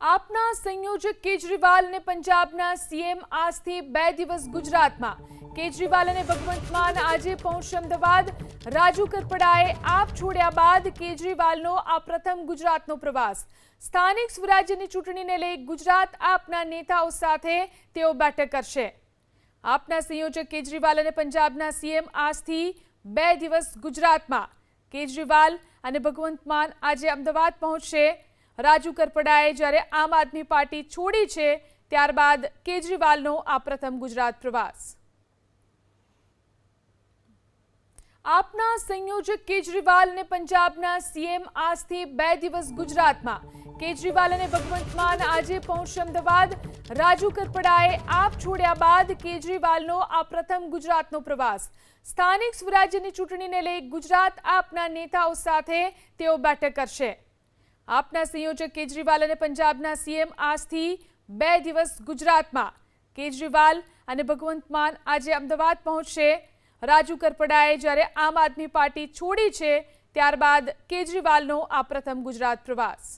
આપના સંયોજક કેજરીવાલ અને પંજાબના સીએમ આજથી 2 દિવસ ગુજરાતમાં. કેજરીવાલ અને ભગવંત માન આજે પહોંચશે અમદાવાદ. રાજુ કરપડાએ આપ છોડ્યા બાદ કેજરીવાલનો આ પ્રથમ ગુજરાતનો પ્રવાસ. સ્થાનિક સ્વરાજ્યની ચૂંટણીને લઈ ગુજરાત આપના નેતાઓ સાથે તેઓ બેઠક કરશે. આપના સંયોજક કેજરીવાલ અને પંજાબના સીએમ આજથી 2 દિવસ ગુજરાતમાં. કેજરીવાલ અને ભગવંત માન આજે અમદાવાદ પહોંચશે. રાજુ કરપડાએ જ્યારે આમ આદમી પાર્ટી છોડી છે ત્યારબાદ કેજરીવાલનો આ પ્રથમ ગુજરાત પ્રવાસ. આપના સંયોજક કેજરીવાલ અને પંજાબના સીએમ આજથી 2 દિવસ ગુજરાતમાં. કેજરીવાલ અને ભગવંત માન આજે પહોંચશે અમદાવાદ. રાજુ કરપડાએ આપ છોડ્યા બાદ કેજરીવાલનો આ પ્રથમ ગુજરાતનો પ્રવાસ. સ્થાનિક સ્વરાજ્યની ચૂંટણીને લઈ ગુજરાત આપના નેતાઓ સાથે તેઓ બેઠક કરશે. આપના સંયોજક કેજરીવાલ અને પંજાબના સીએમ આજથી 2 દિવસ ગુજરાતમાં. કેજરીવાલ અને ભગવંત માન આજે અમદાવાદ પહોંચશે. રાજુ કરપડાએ જ્યારે આમ આદમી પાર્ટી છોડી છે ત્યારબાદ કેજરીવાલનો આ પ્રથમ ગુજરાત પ્રવાસ.